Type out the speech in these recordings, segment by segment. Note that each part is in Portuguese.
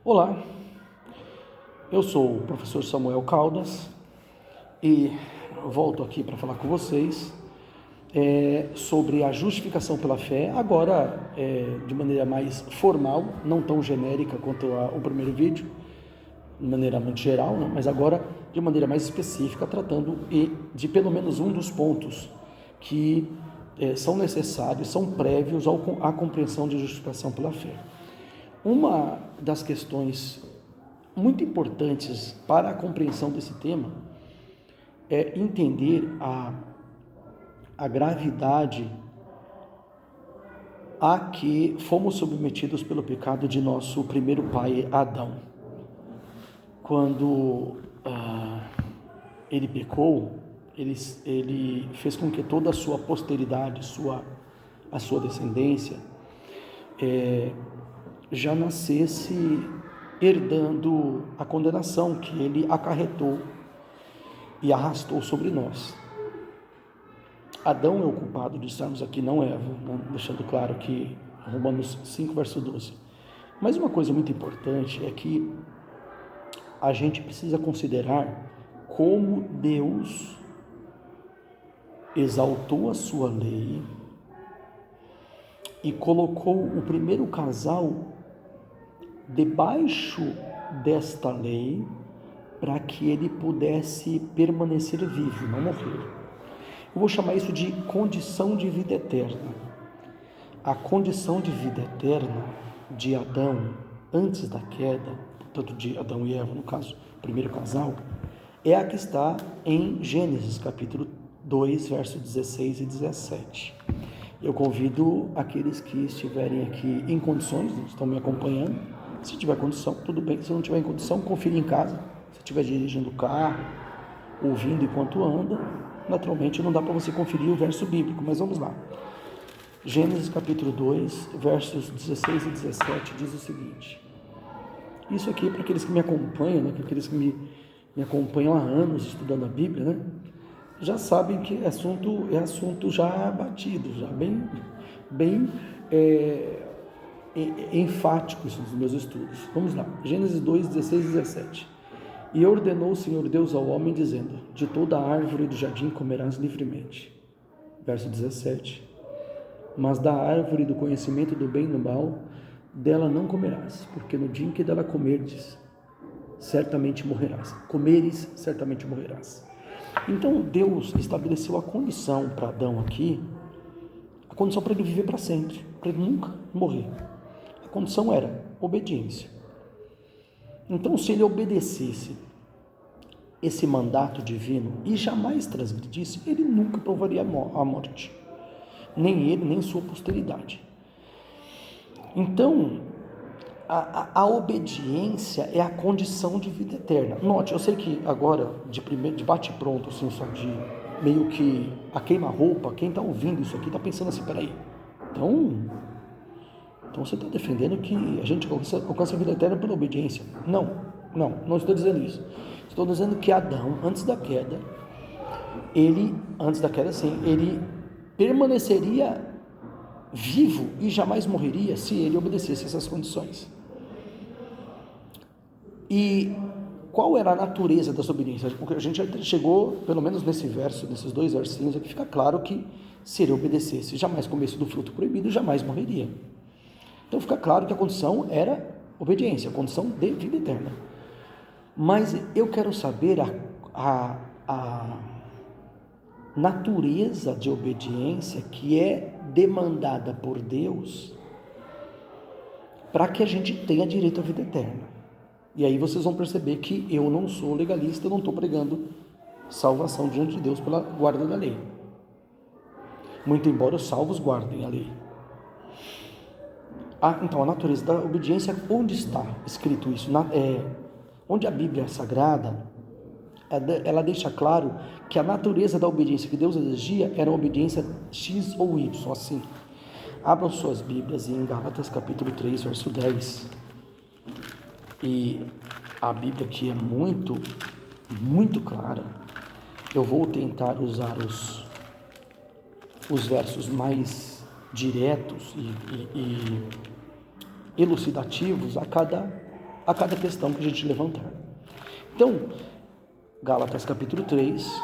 Olá, eu sou o professor Samuel Caldas e volto aqui para falar com vocês sobre a justificação pela fé, agora de maneira mais formal, não tão genérica quanto o primeiro vídeo, de maneira muito geral, né? Mas agora de maneira mais específica, tratando de pelo menos um dos pontos que são necessários, são prévios à compreensão de justificação pela fé. Uma das questões muito importantes para a compreensão desse tema é entender a gravidade a que fomos submetidos pelo pecado de nosso primeiro pai, Adão. Quando ele pecou, ele fez com que toda a sua posteridade, a sua descendência, já nascesse herdando a condenação que ele acarretou e arrastou sobre nós. Adão é o culpado de estarmos aqui, não Eva, né? Deixando claro que Romanos 5, verso 12. Mas uma coisa muito importante é que a gente precisa considerar como Deus exaltou a sua lei e colocou o primeiro casal debaixo desta lei para que ele pudesse permanecer vivo, não morrer. Eu vou chamar isso de condição de vida eterna. A condição de vida eterna de Adão antes da queda, portanto de Adão e Eva, no caso, o primeiro casal, é a que está em Gênesis, capítulo 2, versos 16 e 17. Eu convido aqueles que estiverem aqui em condições, estão me acompanhando. Se tiver condição, tudo bem. Se não tiver em condição, confira em casa. Se estiver dirigindo o carro, ouvindo enquanto anda, naturalmente não dá para você conferir o verso bíblico, mas vamos lá. Gênesis capítulo 2, versos 16 e 17 diz o seguinte. Isso aqui é para aqueles que me acompanham, né? Para aqueles que me acompanham há anos estudando a Bíblia, né? Já sabem que é assunto já batido, já bem enfático nos meus estudos. Vamos lá, Gênesis 2, 16 e 17. E ordenou o Senhor Deus ao homem, dizendo: de toda a árvore do jardim comerás livremente. Verso 17. Mas da árvore do conhecimento do bem e do mal, dela não comerás, porque no dia em que dela comerdes, certamente morrerás. Comeres, certamente morrerás. Então Deus estabeleceu a condição para Adão aqui, a condição para ele viver para sempre, para ele nunca morrer. A condição era obediência. Então, se ele obedecesse esse mandato divino e jamais transgredisse, ele nunca provaria a morte, nem ele, nem sua posteridade. Então, a obediência é a condição de vida eterna. Note, eu sei que agora, de bate-pronto, assim, só de meio que a queima-roupa, quem está ouvindo isso aqui está pensando assim, peraí, então você está defendendo que a gente alcança a vida eterna pela obediência? Não estou dizendo isso. Estou dizendo que Adão, antes da queda, ele permaneceria vivo e jamais morreria se ele obedecesse essas condições. E qual era a natureza dessa obediência? Porque a gente já chegou, pelo menos nesses dois versinhos aqui, fica claro que se ele obedecesse, jamais comesse do fruto proibido, jamais morreria. Então fica claro que a condição era obediência, a condição de vida eterna. Mas eu quero saber a natureza de obediência que é demandada por Deus para que a gente tenha direito à vida eterna. E aí vocês vão perceber que eu não sou legalista, eu não estou pregando salvação diante de Deus pela guarda da lei. Muito embora os salvos guardem a lei. Então a natureza da obediência, onde está escrito isso? Onde a Bíblia Sagrada, ela deixa claro que a natureza da obediência que Deus exigia era uma obediência X ou Y, assim. Abram suas Bíblias em Gálatas capítulo 3, verso 10. E a Bíblia aqui é muito, muito clara. Eu vou tentar usar os versos mais diretos e elucidativos a cada a cada questão que a gente levantar. Então, Gálatas capítulo 3,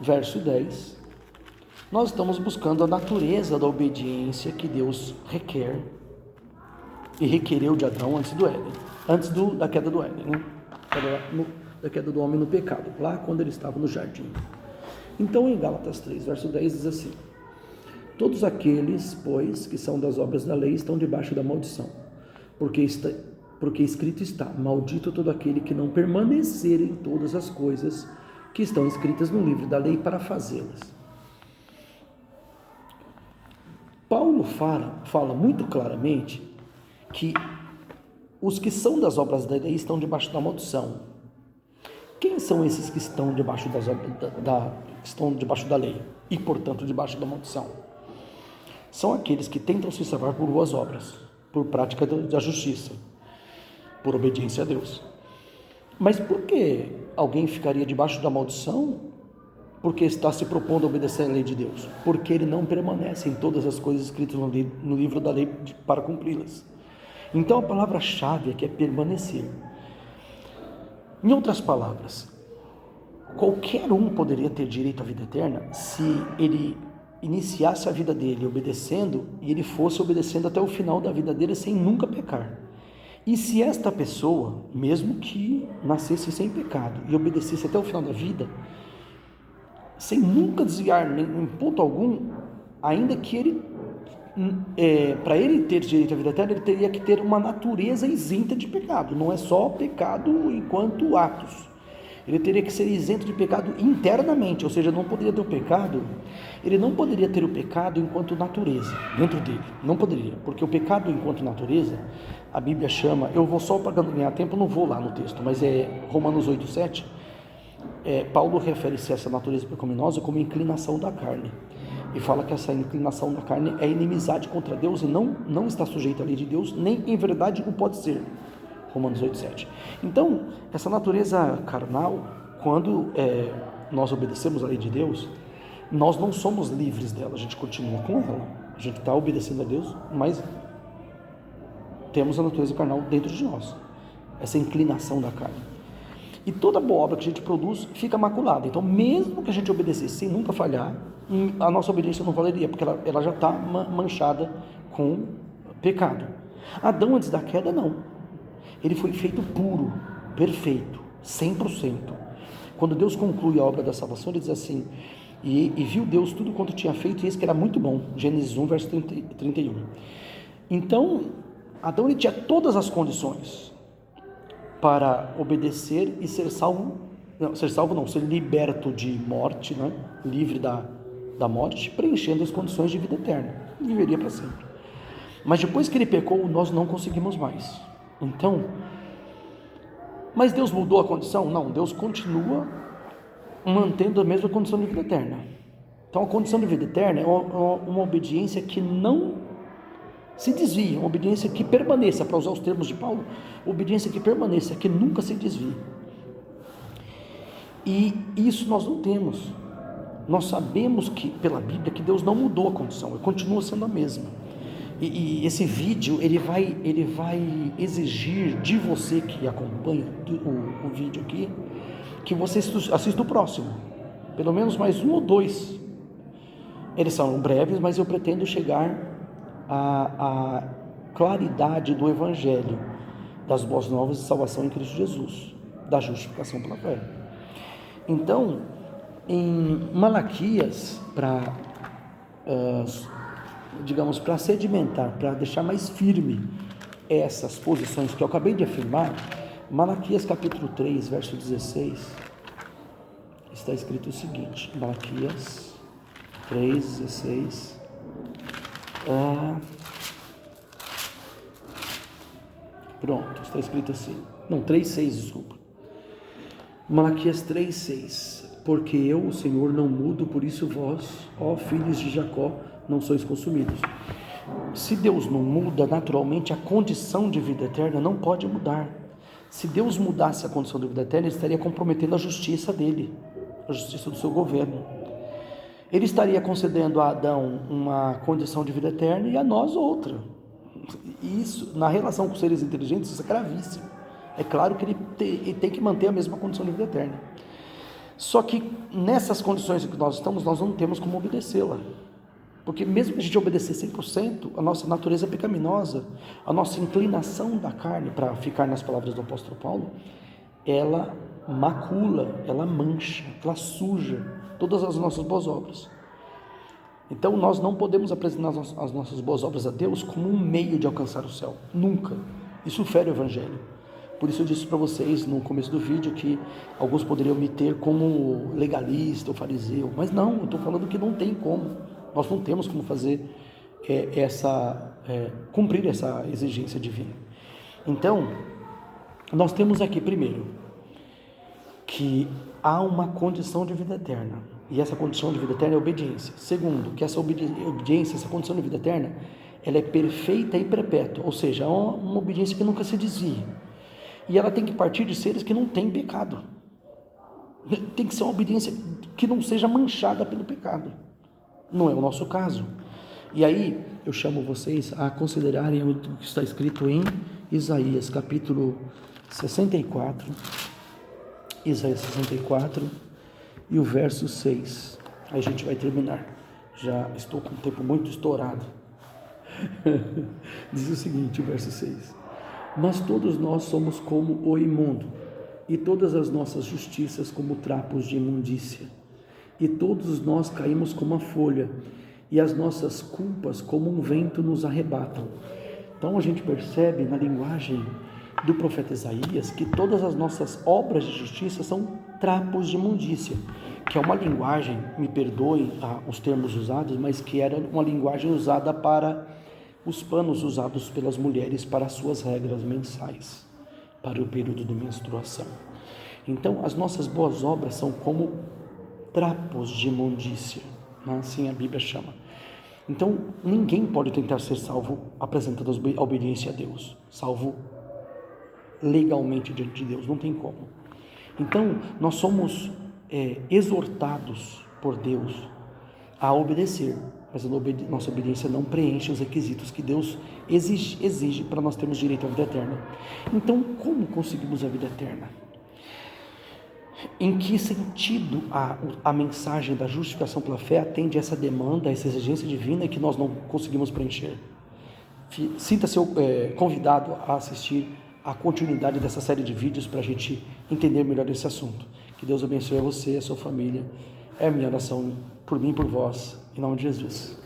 verso 10, nós estamos buscando a natureza da obediência que Deus requer e requereu de Adão antes do Éden, da queda do Éden, né? Da queda do homem no pecado, lá quando ele estava no jardim. Então, em Gálatas 3, verso 10, diz assim: todos aqueles, pois, que são das obras da lei estão debaixo da maldição, porque escrito está: maldito todo aquele que não permanecer em todas as coisas que estão escritas no livro da lei para fazê-las. Paulo fala muito claramente que os que são das obras da lei estão debaixo da maldição. Quem são esses que estão debaixo da lei e, portanto, debaixo da maldição? São aqueles que tentam se salvar por boas obras, por prática da justiça, por obediência a Deus. Mas por que alguém ficaria debaixo da maldição? Porque está se propondo a obedecer à lei de Deus. Porque ele não permanece em todas as coisas escritas no livro da lei para cumpri-las. Então a palavra-chave aqui é permanecer. Em outras palavras, qualquer um poderia ter direito à vida eterna se ele iniciasse a vida dele obedecendo e ele fosse obedecendo até o final da vida dele sem nunca pecar. E se esta pessoa, mesmo que nascesse sem pecado e obedecesse até o final da vida, sem nunca desviar em ponto algum, ainda que ele, para ele ter direito à vida eterna, ele teria que ter uma natureza isenta de pecado. Não é só pecado enquanto atos. Ele teria que ser isento de pecado internamente, ou seja, não poderia ter o pecado, ele não poderia ter o pecado enquanto natureza dentro dele, não poderia, porque o pecado enquanto natureza, a Bíblia chama, eu vou só para ganhar tempo, não vou lá no texto, mas é Romanos 8:7, Paulo refere-se a essa natureza pecaminosa como inclinação da carne, e fala que essa inclinação da carne é inimizade contra Deus e não está sujeita à lei de Deus, nem em verdade o pode ser. Romanos 8:7. Então, essa natureza carnal, quando nós obedecemos à lei de Deus, nós não somos livres dela, a gente continua com ela, a gente está obedecendo a Deus, mas temos a natureza carnal dentro de nós, essa inclinação da carne. E toda boa obra que a gente produz fica maculada. Então, mesmo que a gente obedecesse sem nunca falhar, a nossa obediência não valeria, porque ela já está manchada com pecado. Adão, antes da queda, não. Ele foi feito puro, perfeito, 100%. Quando Deus conclui a obra da salvação, ele diz assim: e viu Deus tudo quanto tinha feito, e eis que era muito bom. Gênesis 1, verso 31. Então, Adão ele tinha todas as condições para obedecer e ser salvo, ser liberto de morte, né? Livre da morte, preenchendo as condições de vida eterna. Ele viveria para sempre. Mas depois que ele pecou, nós não conseguimos mais. Então, mas Deus mudou a condição? Não, Deus continua mantendo a mesma condição de vida eterna. Então a condição de vida eterna é uma obediência que não se desvia, uma obediência que permaneça, para usar os termos de Paulo, obediência que permaneça, que nunca se desvie. E isso nós não temos. Nós sabemos que, pela Bíblia, que Deus não mudou a condição, ele continua sendo a mesma. E esse vídeo, ele vai exigir de você que acompanha o vídeo aqui, que você assista o próximo, pelo menos mais um ou dois. Eles são breves, mas eu pretendo chegar à claridade do Evangelho, das boas novas de salvação em Cristo Jesus, da justificação pela fé. Então, em Malaquias, para sedimentar, para deixar mais firme essas posições que eu acabei de afirmar, Malaquias capítulo 3, verso 16, está escrito o seguinte, Malaquias 3, 16, pronto, está escrito assim, não, 3, 6, desculpa, Malaquias 3, 6, porque eu, o Senhor, não mudo, por isso vós, ó filhos de Jacó, não sois consumidos. Se Deus não muda, naturalmente a condição de vida eterna não pode mudar. Se Deus mudasse a condição de vida eterna, ele estaria comprometendo a justiça dele, a justiça do seu governo. Ele estaria concedendo a Adão uma condição de vida eterna e a nós outra. Isso, na relação com seres inteligentes, isso é gravíssimo. É claro que ele tem que manter a mesma condição de vida eterna. Só que nessas condições em que nós estamos, nós não temos como obedecê-la. Porque mesmo que a gente obedecer 100%, a nossa natureza pecaminosa, a nossa inclinação da carne, para ficar nas palavras do apóstolo Paulo, ela macula, ela mancha, ela suja todas as nossas boas obras. Então nós não podemos apresentar as nossas boas obras a Deus como um meio de alcançar o céu, nunca. Isso fere o evangelho. Por isso eu disse para vocês no começo do vídeo que alguns poderiam me ter como legalista ou fariseu, mas não, eu estou falando que não tem como, nós não temos como fazer cumprir essa exigência divina. Então, nós temos aqui primeiro, que há uma condição de vida eterna, e essa condição de vida eterna é obediência. Segundo, que essa obediência, essa condição de vida eterna, ela é perfeita e perpétua, ou seja, é uma obediência que nunca se desvia. E ela tem que partir de seres que não têm pecado. Tem que ser uma obediência que não seja manchada pelo pecado. Não é o nosso caso. E aí eu chamo vocês a considerarem o que está escrito em Isaías capítulo 64. Isaías 64 e o verso 6. Aí a gente vai terminar. Já estou com o tempo muito estourado. Diz o seguinte, o verso 6. Mas todos nós somos como o imundo, e todas as nossas justiças como trapos de imundícia. E todos nós caímos como a folha, e as nossas culpas como um vento nos arrebatam. Então a gente percebe na linguagem do profeta Isaías que todas as nossas obras de justiça são trapos de imundícia, que é uma linguagem, me perdoem os termos usados, mas que era uma linguagem usada para os panos usados pelas mulheres para as suas regras mensais, para o período de menstruação. Então, as nossas boas obras são como trapos de imundícia, assim a Bíblia chama. Então, ninguém pode tentar ser salvo apresentando a obediência a Deus, salvo legalmente diante de Deus, não tem como. Então, nós somos exortados por Deus a obedecer, mas a nossa obediência não preenche os requisitos que Deus exige para nós termos direito à vida eterna. Então, como conseguimos a vida eterna? Em que sentido a mensagem da justificação pela fé atende a essa demanda, a essa exigência divina que nós não conseguimos preencher? Sinta-se convidado a assistir a continuidade dessa série de vídeos para a gente entender melhor esse assunto. Que Deus abençoe a você e a sua família. É a minha oração por mim e por vós, em nome de Jesus.